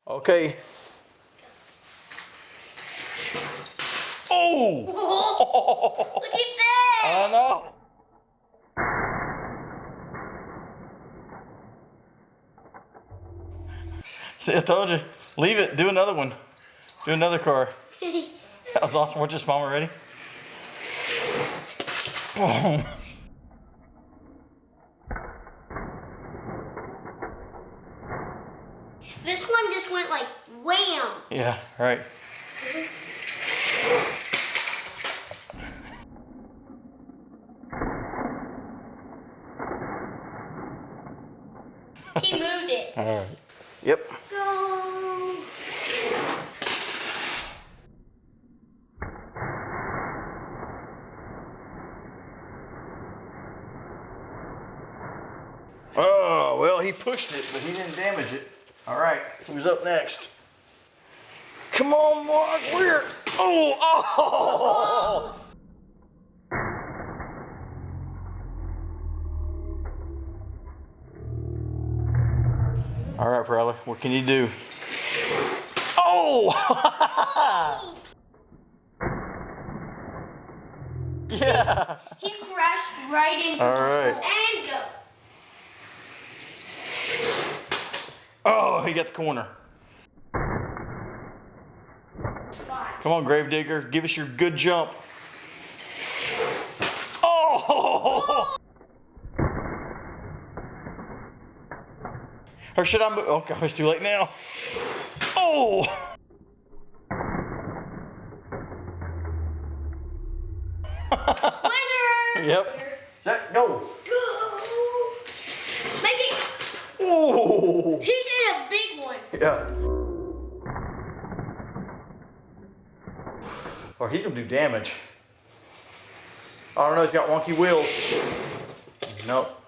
Okay. Oh! Look at that! I know. See, I told you. Leave it. Do another one. Do another car. That was awesome. We're just mama ready. Boom. This one just went like wham. Yeah, right. He moved it. All right. Yep. Go. Oh, well, he pushed it, but he didn't damage it. All right, who's up next? Come on, Mark, where? Oh! All right, Prowler, what can you do? Oh! Yeah! He crashed right into All the right. pole. And go. Oh, he got the corner. Spot. Come on, Gravedigger, give us your good jump. Oh! Or should I move? Oh, God, it's too late now. Oh! Winner! Yep. Set, go. Go. Make it. Oh! He did a big one. Yeah. Or he can do damage. I don't know, he's got wonky wheels. Nope.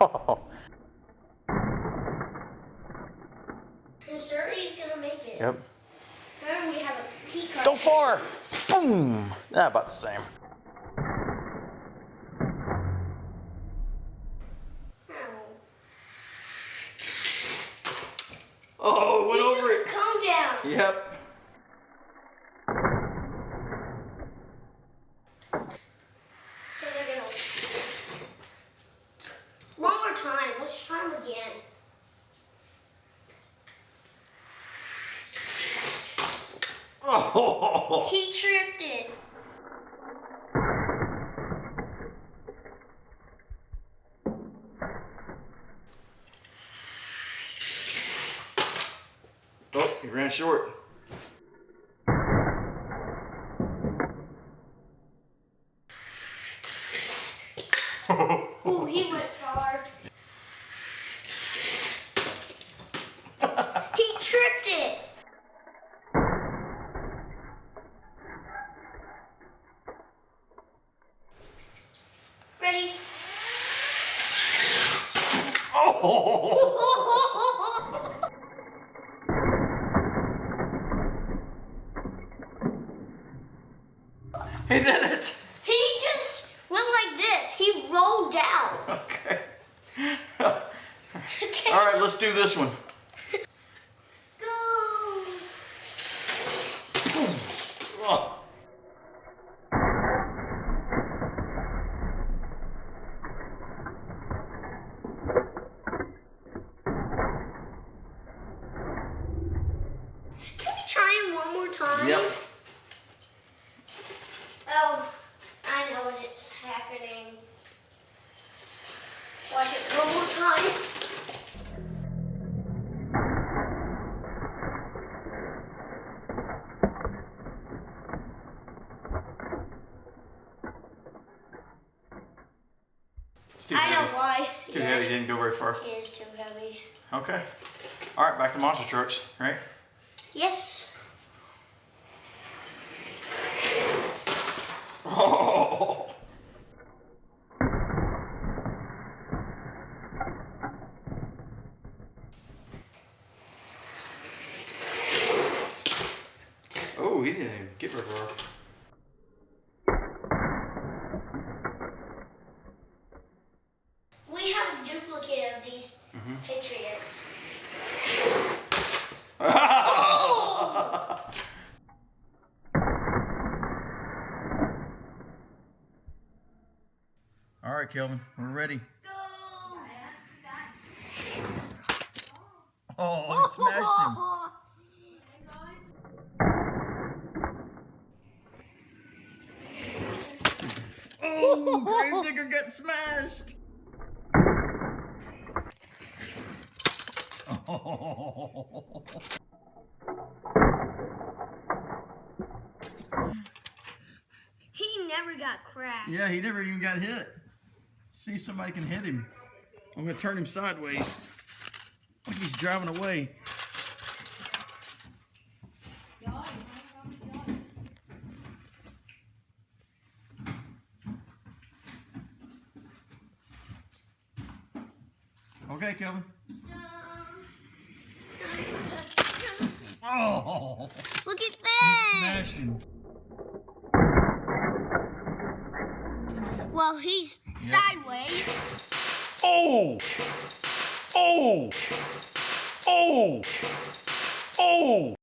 Oh. Sure, he's gonna make it. Yep. Remember, we have a key card. Go far! Boom! Yeah, about the same. Oh, it went He over took it. the cone down. Yep. So they're gonna. One more time. Let's try them again. Oh! He tripped it. Oh, he ran short. Ooh, he went far. He tripped it. Ready? Oh! He did it! He just went like this. He rolled down. Okay. Okay. All right, let's do this one. Go. Oh. Can we try him one more time? Yep. Oh, I know when it's happening. Watch it one more time. It's too I heavy. know why. It's too heavy, didn't go very far. It is too heavy. Okay. All right, back to monster trucks, right? Yes. Oh! Oh, he didn't even get very far. We lights. All right, Kelvin, we're ready. Go. Oh, he smashed him. Oh, Gravedigger got smashed. Oh. He never got crashed. Yeah, he never even got hit. See if somebody can hit him. I'm gonna turn him sideways. Like he's driving away. Okay, Kelvin. Oh! Look at He that. smashed him. Well, he's sideways. Oh! Oh! Oh! Oh!